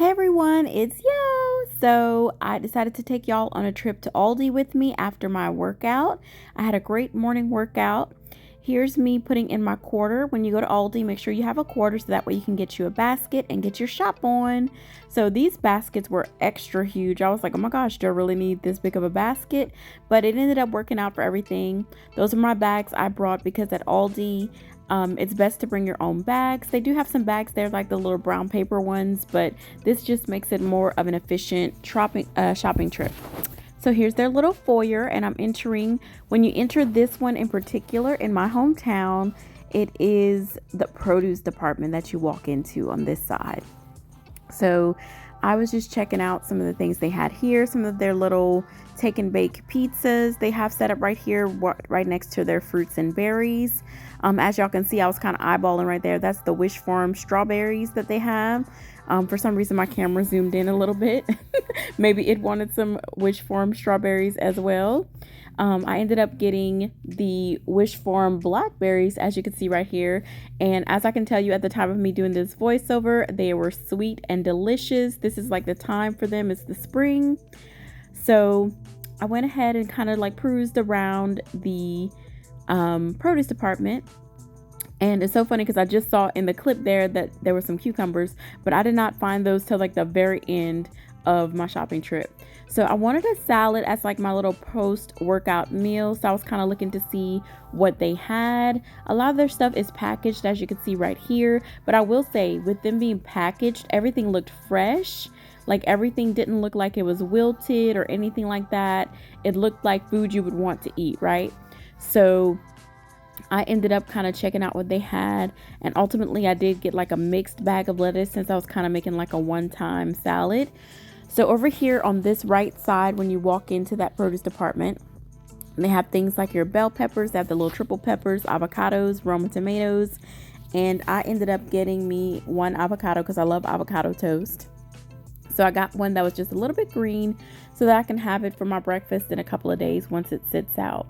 Hey everyone, it's Yo. So I decided to take y'all on a trip to Aldi with me after my workout. I had a great morning workout. Here's me putting in my quarter. When you go to Aldi, make sure you have a quarter so that way you can get you a basket and get your shop on. So these baskets were extra huge. I was like, oh my gosh, do I really need this big of a basket? But it ended up working out for everything. Those are my bags I brought because at Aldi, it's best to bring your own bags. They do have some bags there like the little brown paper ones, but this just makes it more of an efficient shopping trip. So here's their little foyer, and I'm entering. When you enter this one in particular in my hometown, it is the produce department that you walk into on this side. So I was just checking out some of the things they had here, some of their little take and bake pizzas they have set up right here, right next to their fruits and berries. As y'all can see, I was kind of eyeballing right there. That's the Wish Farm strawberries that they have. For some reason, my camera zoomed in a little bit. Maybe it wanted some Wish Farm strawberries as well. I ended up getting the Wish Farm blackberries, as you can see right here. And as I can tell you at the time of me doing this voiceover, they were sweet and delicious. This is like the time for them. It's the spring. So I went ahead and kind of like perused around the produce department. And it's so funny because I just saw in the clip there that there were some cucumbers, but I did not find those till like the very end of my shopping trip. So I wanted a salad as like my little post-workout meal. So I was kind of looking to see what they had. A lot of their stuff is packaged, as you can see right here. But I will say, with them being packaged, everything looked fresh. Like everything didn't look like it was wilted or anything like that. It looked like food you would want to eat, right? So I ended up kind of checking out what they had, and ultimately I did get like a mixed bag of lettuce since I was kind of making like a one-time salad. So over here on this right side, when you walk into that produce department, they have things like your bell peppers. They have the little triple peppers, avocados, Roma tomatoes, and I ended up getting me one avocado because I love avocado toast. So I got one that was just a little bit green so that I can have it for my breakfast in a couple of days once it sits out.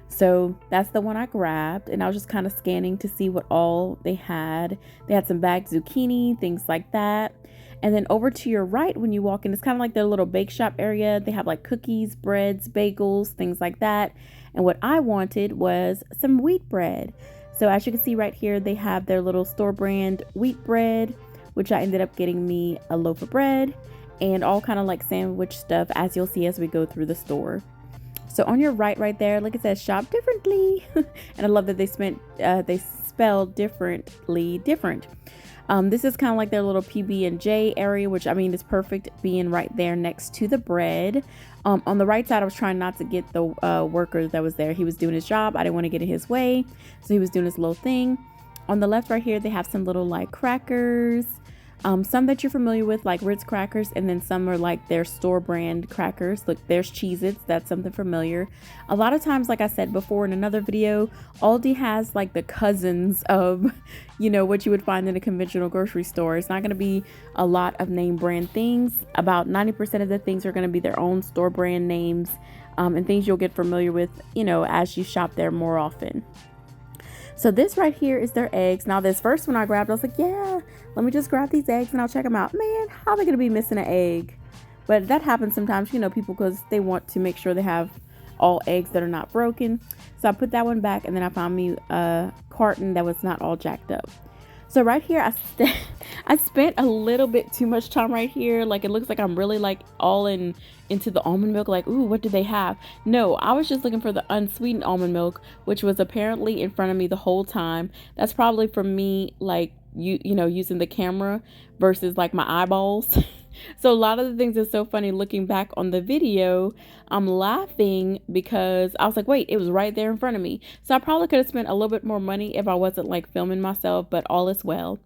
So that's the one I grabbed, and I was just kind of scanning to see what all they had. They had some bagged zucchini, things like that. And then over to your right, when you walk in, it's kind of like their little bake shop area. They have like cookies, breads, bagels, things like that. And what I wanted was some wheat bread. So as you can see right here, they have their little store brand wheat bread, which I ended up getting me a loaf of bread and all kind of like sandwich stuff, as you'll see as we go through the store. So on your right there, look, it says shop differently. And I love that they spelled differently different. This is kind of like their little PB&J area, which I mean is perfect being right there next to the bread. On the right side, I was trying not to get the worker that was there. He was doing his job. I didn't want to get in his way. So he was doing his little thing. On the left right here, they have some little like crackers. Some that you're familiar with, like Ritz crackers, and then some are like their store brand crackers. Look, there's Cheez-Its, that's something familiar. A lot of times, like I said before in another video, Aldi has like the cousins of, what you would find in a conventional grocery store. It's not going to be a lot of name brand things. About 90% of the things are going to be their own store brand names, and things you'll get familiar with, as you shop there more often. So this right here is their eggs. Now this first one I grabbed, I was like, yeah, let me just grab these eggs and I'll check them out. Man, how are they going to be missing an egg? But that happens sometimes, people, because they want to make sure they have all eggs that are not broken. So I put that one back, and then I found me a carton that was not all jacked up. So right here, I spent a little bit too much time right here. Like, it looks like I'm really like all into the almond milk. Like, ooh, what do they have? No, I was just looking for the unsweetened almond milk, which was apparently in front of me the whole time. That's probably from me, like, using the camera versus like my eyeballs. So a lot of the things are so funny looking back on the video. I'm laughing because I was like, wait, it was right there in front of me. So I probably could have spent a little bit more money if I wasn't like filming myself, but all is well.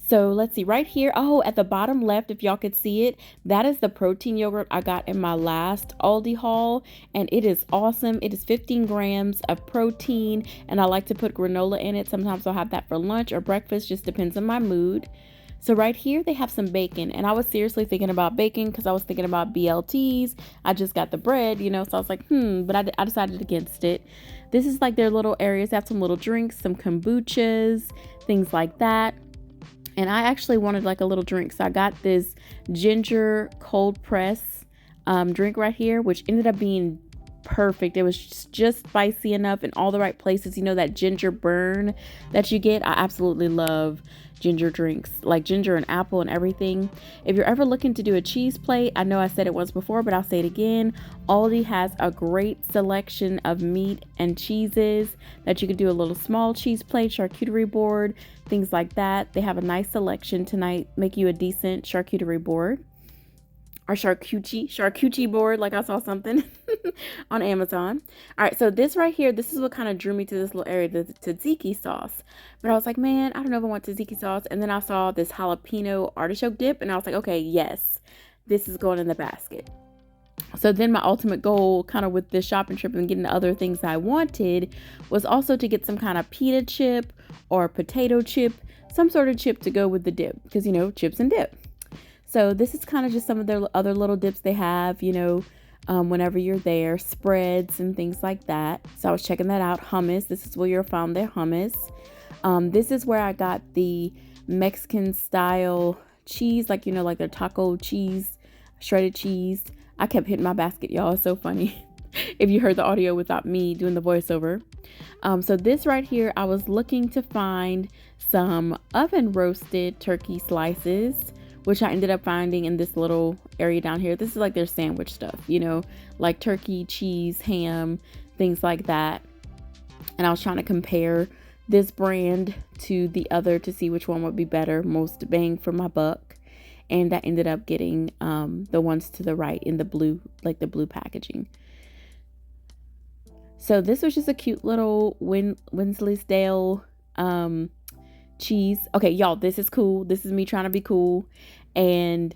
So let's see right here. Oh, at the bottom left, if y'all could see it, that is the protein yogurt I got in my last Aldi haul. And it is awesome. It is 15 grams of protein, and I like to put granola in it. Sometimes I'll have that for lunch or breakfast, just depends on my mood. So right here, they have some bacon, and I was seriously thinking about bacon because I was thinking about BLTs. I just got the bread, so I was like, but I decided against it. This is like their little areas. They have some little drinks, some kombuchas, things like that. And I actually wanted like a little drink. So I got this ginger cold press drink right here, which ended up being perfect. It was just spicy enough in all the right places. You know, that ginger burn that you get. I absolutely love ginger drinks, like ginger and apple and everything. If you're ever looking to do a cheese plate, I know I said it once before, but I'll say it again. Aldi has a great selection of meat and cheeses that you can do a little small cheese plate, charcuterie board, things like that. They have a nice selection tonight, make you a decent charcuterie board. Or charcuterie board, like I saw something on Amazon. All right, so this right here, this is what kind of drew me to this little area, the tzatziki sauce. But I was like, man, I don't know if I want tzatziki sauce. And then I saw this jalapeno artichoke dip, and I was like, okay, yes, this is going in the basket. So then my ultimate goal, kind of with this shopping trip and getting the other things that I wanted, was also to get some kind of pita chip or potato chip, some sort of chip to go with the dip, because, you know, chips and dip. So this is kind of just some of their other little dips they have, you know, whenever you're there, spreads and things like that. So I was checking that out. Hummus. This is where you'll find their hummus. This is where I got the Mexican style cheese, like, you know, like their taco cheese, shredded cheese. I kept hitting my basket, y'all. It's so funny. If you heard the audio without me doing the voiceover. So this right here, I was looking to find some oven roasted turkey slices, which I ended up finding in this little area down here. This is like their sandwich stuff, you know, like turkey, cheese, ham, things like that. And I was trying to compare this brand to the other to see which one would be better, most bang for my buck. And I ended up getting the ones to the right in the blue, like the blue packaging. So this was just a cute little Wensleydale cheese. Okay, y'all, this is cool. This is me trying to be cool and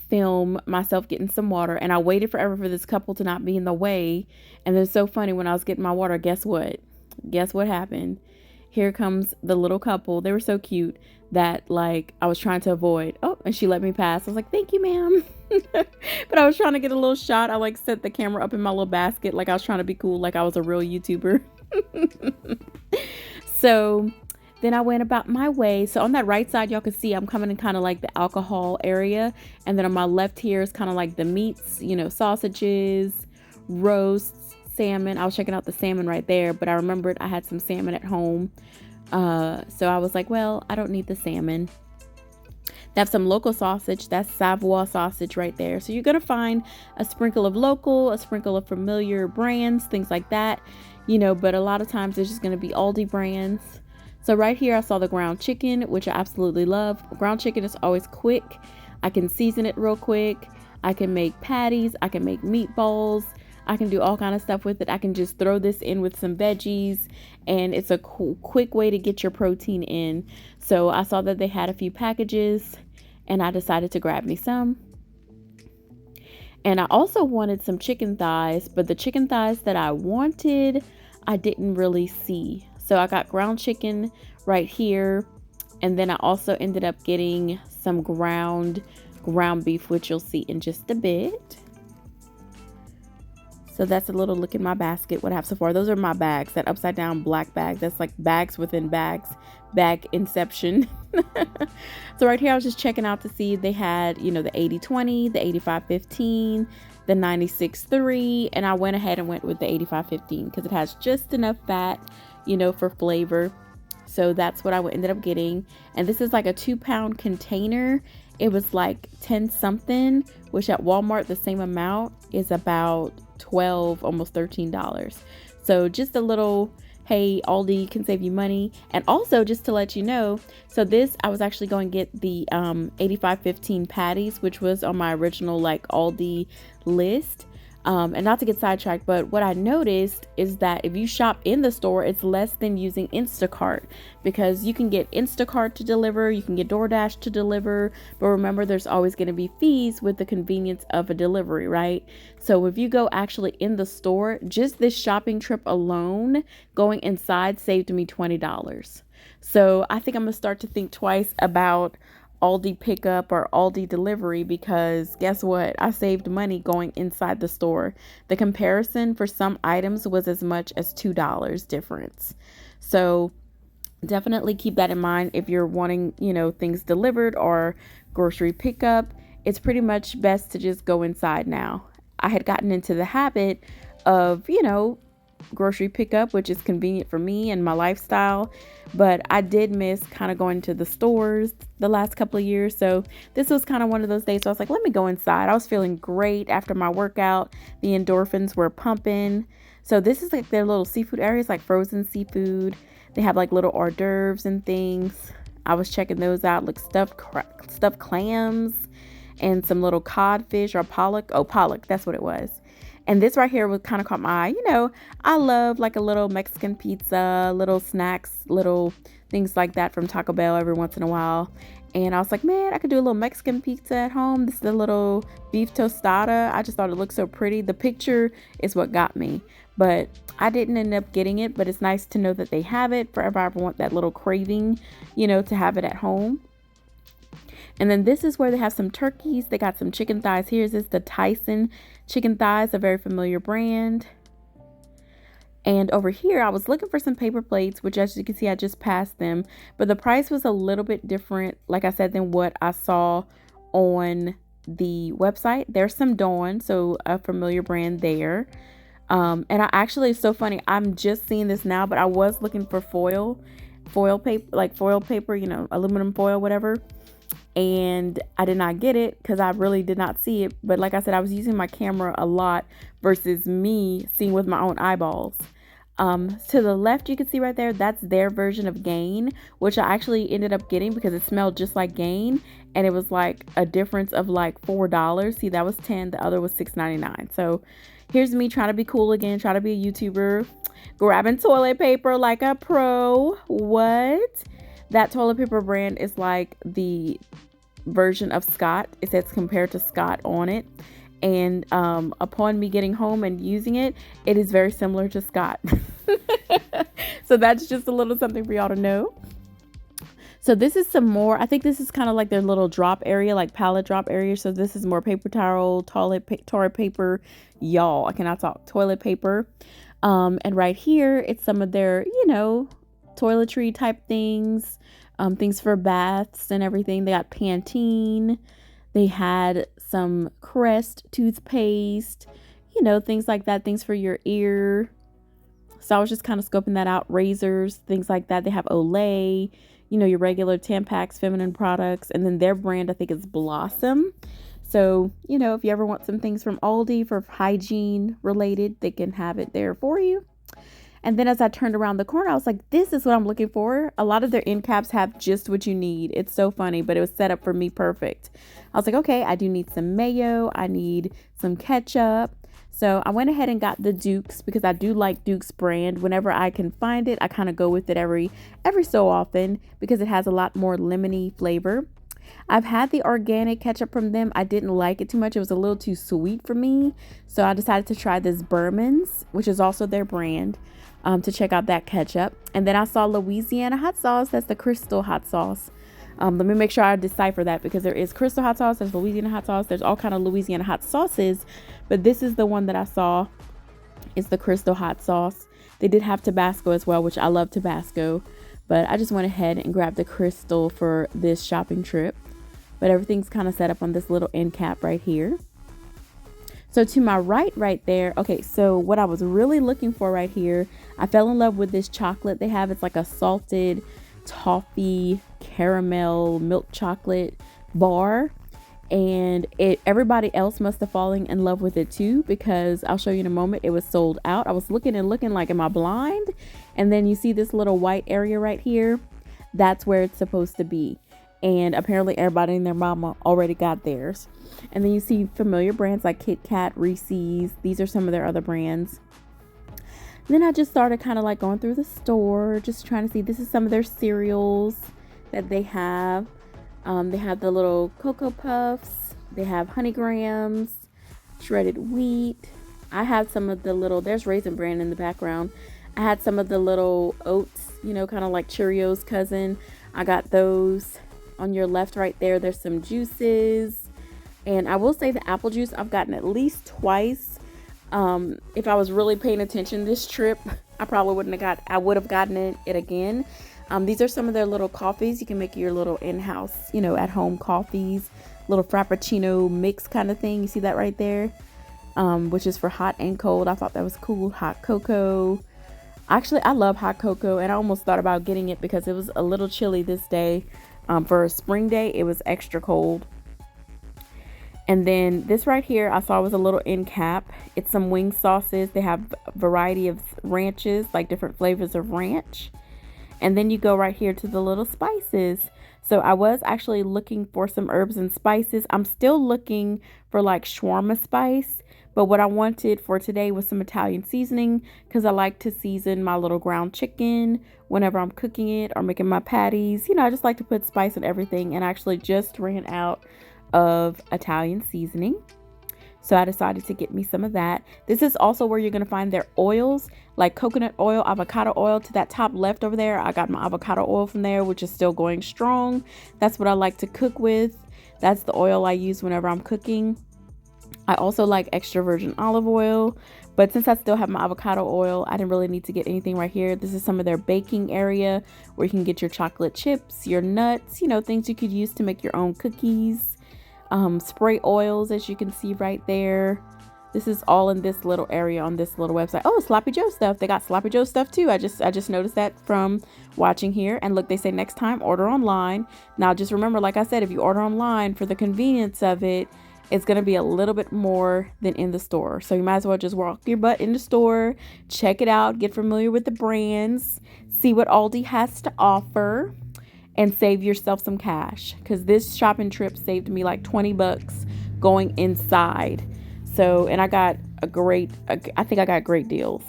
film myself getting some water. And I waited forever for this couple to not be in the way. And it's so funny, when I was getting my water, guess what? Guess what happened? Here comes the little couple. They were so cute that, like, I was trying to avoid. Oh, and she let me pass. I was like, thank you, ma'am. But I was trying to get a little shot. I like set the camera up in my little basket, like I was trying to be cool, like I was a real YouTuber. So then I went about my way. So on that right side, y'all can see I'm coming in kind of like the alcohol area. And then on my left here is kind of like the meats, you know, sausages, roasts, salmon. I was checking out the salmon right there, but I remembered I had some salmon at home. So I was like, well, I don't need the salmon. They have some local sausage. That's Savoy sausage right there. So you're going to find a sprinkle of local, a sprinkle of familiar brands, things like that, you know, but a lot of times it's just going to be Aldi brands. So right here, I saw the ground chicken, which I absolutely love. Ground chicken is always quick. I can season it real quick. I can make patties. I can make meatballs. I can do all kind of stuff with it. I can just throw this in with some veggies, and it's a cool, quick way to get your protein in. So I saw that they had a few packages, and I decided to grab me some. And I also wanted some chicken thighs, but the chicken thighs that I wanted, I didn't really see. So I got ground chicken right here. And then I also ended up getting some ground beef, which you'll see in just a bit. So that's a little look in my basket, what I have so far. Those are my bags, that upside down black bag. That's like bags within bags, bag inception. So right here, I was just checking out to see they had, you know, the 80-20, the 85-15, the 96-3. And I went ahead and went with the 85-15 because it has just enough fat, you know, for flavor. So that's what I ended up getting. And this is like a 2-pound container. It was like 10 something, which at Walmart, the same amount is about $12, almost $13. So just a little, hey, Aldi can save you money. And also just to let you know, so this, I was actually going to get the 85-15 patties, which was on my original like Aldi list. And not to get sidetracked, but what I noticed is that if you shop in the store, it's less than using Instacart, because you can get Instacart to deliver, you can get DoorDash to deliver, but remember there's always going to be fees with the convenience of a delivery, right? So if you go actually in the store, just this shopping trip alone, going inside saved me $20. So I think I'm going to start to think twice about Aldi pickup or Aldi delivery, because guess what? I saved money going inside the store. The comparison for some items was as much as $2 difference. So Definitely keep that in mind if you're wanting, things delivered or grocery pickup. It's pretty much best to just go inside now. I had gotten into the habit of, grocery pickup, which is convenient for me and my lifestyle. But I did miss kind of going to the stores the last couple of years. So this was kind of one of those days. So I was like, let me go inside. I was feeling great after my workout. The endorphins were pumping. So this is like their little seafood areas, like frozen seafood. They have like little hors d'oeuvres and things. I was checking those out, like stuffed clams and some little codfish or pollock. Oh, pollock, that's what it was. And this right here was kind of caught my eye. I love like a little Mexican pizza, little snacks, little things like that from Taco Bell every once in a while. And I was like, man, I could do a little Mexican pizza at home. This is a little beef tostada. I just thought it looked so pretty. The picture is what got me, but I didn't end up getting it. But it's nice to know that they have it for if I ever want that little craving, to have it at home. And then this is where they have some turkeys. They got some chicken thighs. Here's the Tyson chicken thighs, a very familiar brand. And over here, I was looking for some paper plates, which as you can see, I just passed them. But the price was a little bit different, like I said, than what I saw on the website. There's some Dawn, so a familiar brand there. And I actually, it's so funny. I'm just seeing this now, but I was looking for foil paper, like foil paper, aluminum foil, whatever. And I did not get it because I really did not see it. But like I said, I was using my camera a lot versus me seeing with my own eyeballs. To the left, you can see right there, that's their version of Gain, which I actually ended up getting because it smelled just like Gain. And it was like a difference of like $4. See, that was $10. The other was $6.99. So here's me trying to be cool again, trying to be a YouTuber, grabbing toilet paper like a pro. What? That toilet paper brand is like the version of Scott. It says compared to Scott on it. And upon me getting home and using it, it is very similar to Scott. So that's just a little something for y'all to know. So this is some more. I think this is kind of like their little drop area, like pallet drop area. So this is more paper towel, toilet paper. Y'all, I cannot talk. Toilet paper. And right here, it's some of their, toiletry type things. Things for baths and everything. They got Pantene. They had some Crest toothpaste, things like that, things for your ear. So I was just kind of scoping that out. Razors, things like that. They have Olay, your regular Tampax feminine products. And then their brand, I think, is Blossom. So, if you ever want some things from Aldi for hygiene related, they can have it there for you. And then as I turned around the corner, I was like, this is what I'm looking for. A lot of their end caps have just what you need. It's so funny, but it was set up for me perfect. I was like, okay, I do need some mayo. I need some ketchup. So I went ahead and got the Duke's because I do like Duke's brand. Whenever I can find it, I kind of go with it every so often because it has a lot more lemony flavor. I've had the organic ketchup from them. I didn't like it too much. It was a little too sweet for me. So I decided to try this Berman's, which is also their brand. To check out that ketchup. And then I saw Louisiana hot sauce. That's the Crystal hot sauce. Let me make sure I decipher that because there is Crystal hot sauce. There's Louisiana hot sauce. There's all kind of Louisiana hot sauces. But this is the one that I saw. It's the Crystal hot sauce. They did have Tabasco as well, which I love Tabasco. But I just went ahead and grabbed the Crystal for this shopping trip. But everything's kind of set up on this little end cap right here. So to my right there, okay, so what I was really looking for right here, I fell in love with this chocolate they have. It's like a salted toffee caramel milk chocolate bar. And everybody else must have fallen in love with it too, because I'll show you in a moment, it was sold out. I was looking like, am I blind? And then you see this little white area right here. That's where it's supposed to be. And apparently everybody and their mama already got theirs. And then you see familiar brands like Kit Kat, Reese's. These are some of their other brands. And then I just started kind of like going through the store, just trying to see. This is some of their cereals that they have. They have the little Cocoa Puffs. They have Honey Grams, shredded wheat. I have some of the little, there's Raisin Bran in the background. I had some of the little oats, kind of like Cheerios cousin. I got those. On your left right there, there's some juices. And I will say the apple juice I've gotten at least twice. If I was really paying attention this trip, I probably would have gotten it again. These are some of their little coffees. You can make your little in-house, at home coffees, little frappuccino mix kind of thing. You see that right there? Which is for hot and cold. I thought that was cool. Hot cocoa. Actually, I love hot cocoa, and I almost thought about getting it because it was a little chilly this day. For a spring day, it was extra cold. And then this right here, I saw was a little end cap. It's some wing sauces. They have a variety of ranches, like different flavors of ranch. And then you go right here to the little spices. So I was actually looking for some herbs and spices. I'm still looking for like shawarma spice. But what I wanted for today was some Italian seasoning because I like to season my little ground chicken whenever I'm cooking it or making my patties. I just like to put spice in everything, and I actually just ran out of Italian seasoning. So I decided to get me some of that. This is also where you're going to find their oils, like coconut oil, avocado oil. To that top left over there, I got my avocado oil from there, which is still going strong. That's what I like to cook with. That's the oil I use whenever I'm cooking. I also like extra virgin olive oil, but since I still have my avocado oil, I didn't really need to get anything right here. This is some of their baking area where you can get your chocolate chips, your nuts, things you could use to make your own cookies. Spray oils, as you can see right there. This is all in this little area on this little website. Oh, Sloppy Joe stuff. They got Sloppy Joe stuff too. I just noticed that from watching here. And look, they say next time order online. Now just remember, like I said, if you order online, for the convenience of it, it's going to be a little bit more than in the store. So you might as well just walk your butt in the store, check it out, get familiar with the brands, see what Aldi has to offer, and save yourself some cash, because this shopping trip saved me like $20 going inside. So, and I think I got great deals.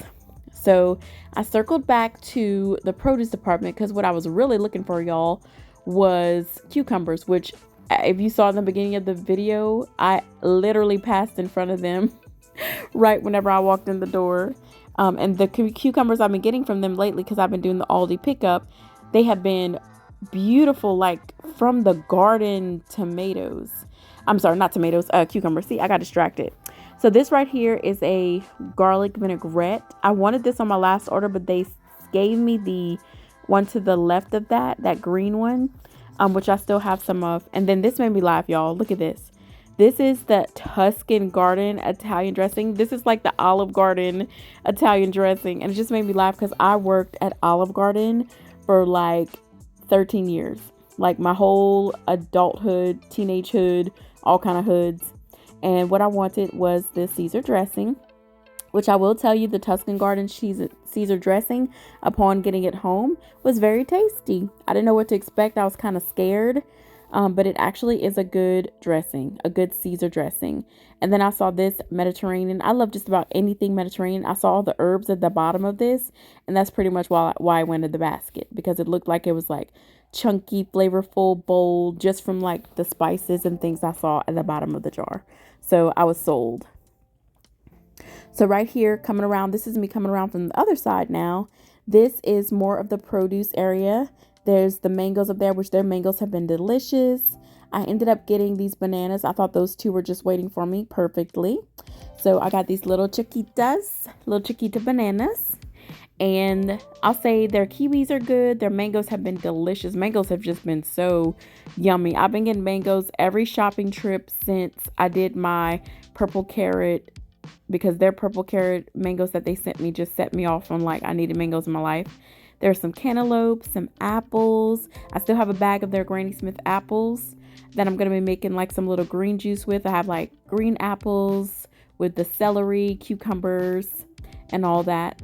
So I circled back to the produce department because what I was really looking for, y'all, was cucumbers, which if you saw in the beginning of the video, I literally passed in front of them right whenever I walked in the door. And the cucumbers I've been getting from them lately, because I've been doing the Aldi pickup, they have been beautiful, like from the garden tomatoes. I'm sorry, not tomatoes, cucumbers. See, I got distracted. So this right here is a garlic vinaigrette. I wanted this on my last order, but they gave me the one to the left of that green one, which I still have some of. And then this made me laugh, y'all. Look at this. This is the Tuscan Garden Italian dressing. This is like the Olive Garden Italian dressing. And it just made me laugh because I worked at Olive Garden for like 13 years. Like my whole adulthood, teenagehood, all kind of hoods. And what I wanted was this Caesar dressing, which I will tell you, the Tuscan Garden Caesar dressing, upon getting it home, was very tasty. I didn't know what to expect. I was kind of scared, but it actually is a good dressing, a good Caesar dressing. And then I saw this Mediterranean. I love just about anything Mediterranean. I saw all the herbs at the bottom of this, and that's pretty much why I went in the basket, because it looked like it was like chunky, flavorful, bold, just from like the spices and things I saw at the bottom of the jar. So I was sold. So right here, coming around, this is me coming around from the other side now. This is more of the produce area. There's the mangoes up there, which their mangoes have been delicious. I ended up getting these bananas. I thought those two were just waiting for me perfectly. So I got these little chiquita bananas. And I'll say their kiwis are good. Their mangoes have been delicious. Mangoes have just been so yummy. I've been getting mangoes every shopping trip since I did my purple carrot, because their purple carrot mangoes that they sent me just set me off on like I needed mangoes in my life. There's some cantaloupe, some apples. I still have a bag of their Granny Smith apples that I'm going to be making like some little green juice with. I have like green apples with the celery, cucumbers, and all that.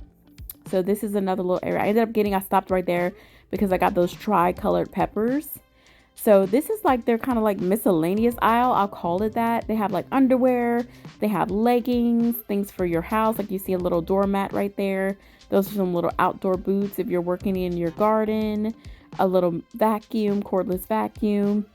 So this is another little area. I stopped right there because I got those tri-colored peppers. So this is like their kind of like miscellaneous aisle. I'll call it that. They have like underwear. They have leggings, things for your house. Like you see a little doormat right there. Those are some little outdoor boots if you're working in your garden. A little vacuum, cordless vacuum.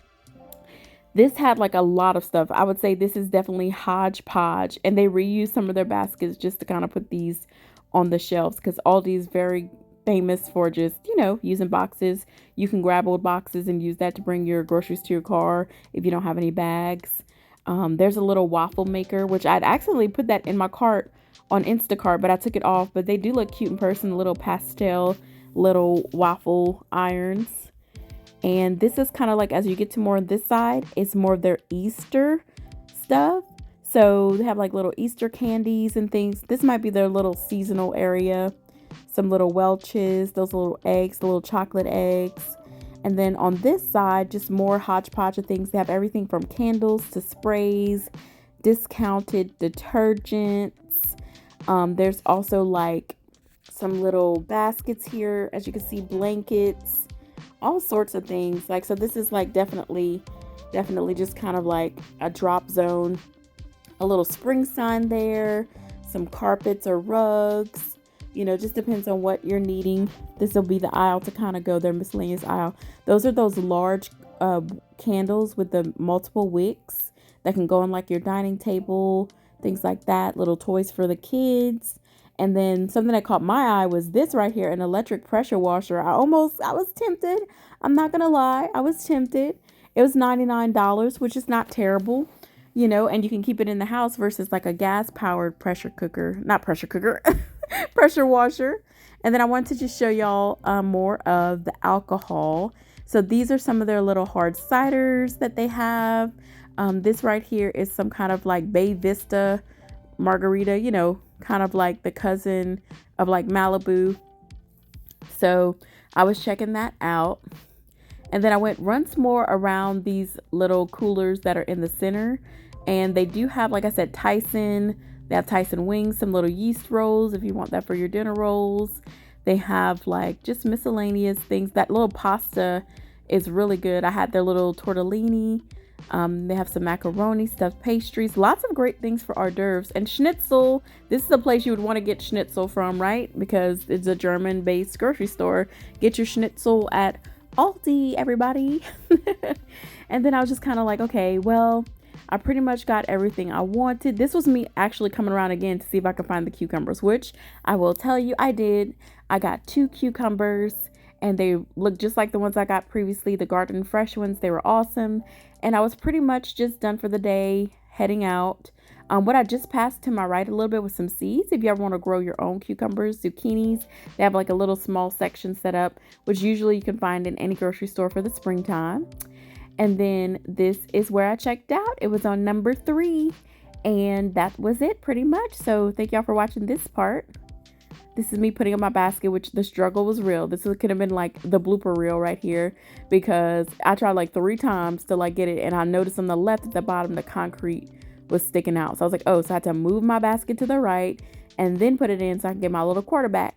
This had like a lot of stuff. I would say this is definitely hodgepodge. And they reuse some of their baskets just to kind of put these on the shelves, because Aldi is very famous for just, using boxes. You can grab old boxes and use that to bring your groceries to your car if you don't have any bags. There's a little waffle maker, which I'd accidentally put that in my cart on Instacart, but I took it off. But they do look cute in person, a little pastel little waffle irons. And this is kind of like, as you get to more on this side, it's more of their Easter stuff. So they have like little Easter candies and things. This might be their little seasonal area. Some little Welch's, those little eggs, the little chocolate eggs. And then on this side, just more hodgepodge of things. They have everything from candles to sprays, discounted detergents. There's also like some little baskets here, as you can see, blankets, all sorts of things. Like, so this is like definitely just kind of like a drop zone. A little spring sign there, some carpets or rugs. You know, just depends on what you're needing. This will be the aisle to kind of go, their miscellaneous aisle. Those are those large candles with the multiple wicks that can go on like your dining table, things like that. Little toys for the kids. And then something that caught my eye was this right here, an electric pressure washer. I was tempted. I'm not gonna lie, I was tempted. It was $99, which is not terrible. You know, and you can keep it in the house versus like a gas powered pressure washer. And then I wanted to just show y'all more of the alcohol. So these are some of their little hard ciders that they have. This right here is some kind of like Bay Vista margarita, you know, kind of like the cousin of like Malibu. So I was checking that out. And then I went once more around these little coolers that are in the center. And they do have, like I said, Tyson. They have Tyson wings, some little yeast rolls if you want that for your dinner rolls. They have like just miscellaneous things. That little pasta is really good. I had their little tortellini. They have some macaroni, stuffed pastries, lots of great things for hors d'oeuvres. And schnitzel, this is a place you would want to get schnitzel from, right? Because it's a German-based grocery store. Get your schnitzel at Aldi, everybody. And then I was just kind of like, okay, well, I pretty much got everything I wanted. This was me actually coming around again to see if I could find the cucumbers, which I will tell you I did. I got 2 cucumbers and they look just like the ones I got previously, the garden fresh ones. They were awesome. And I was pretty much just done for the day, heading out. What I just passed to my right a little bit with some seeds. If you ever want to grow your own cucumbers, zucchinis, they have like a little small section set up, which usually you can find in any grocery store for the springtime. And then this is where I checked out. It was on number 3. And that was it pretty much. So thank y'all for watching this part. This is me putting in my basket, which the struggle was real. This could have been like the blooper reel right here, because I tried like 3 times to like get it. And I noticed on the left at the bottom, the concrete was sticking out. So I was like, oh, so I had to move my basket to the right and then put it in so I can get my little quarterback.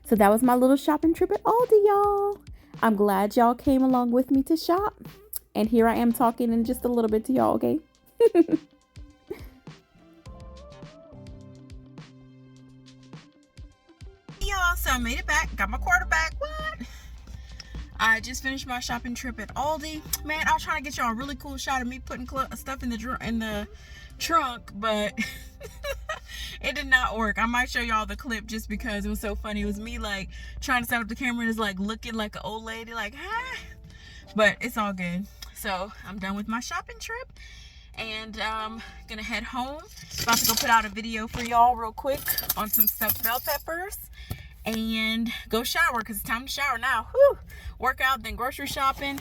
So that was my little shopping trip at Aldi, y'all. I'm glad y'all came along with me to shop. And here I am talking in just a little bit to y'all, okay? Y'all, so I made it back. Got my quarterback. What? I just finished my shopping trip at Aldi. Man, I was trying to get y'all a really cool shot of me putting stuff in the trunk, but it did not work. I might show y'all the clip just because it was so funny. It was me like trying to set up the camera and it's like looking like an old lady, like, huh? But it's all good. So I'm done with my shopping trip and gonna head home. About to go put out a video for y'all real quick on some stuffed bell peppers and go shower because it's time to shower now. Whew. Workout, then grocery shopping.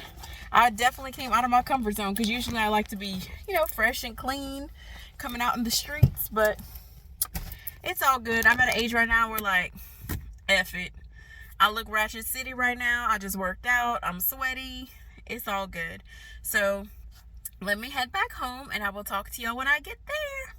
I definitely came out of my comfort zone because usually I like to be, you know, fresh and clean coming out in the streets, but it's all good. I'm at an age right now where like, F it. I look ratchet city right now. I just worked out. I'm sweaty. It's all good. So let me head back home and I will talk to y'all when I get there.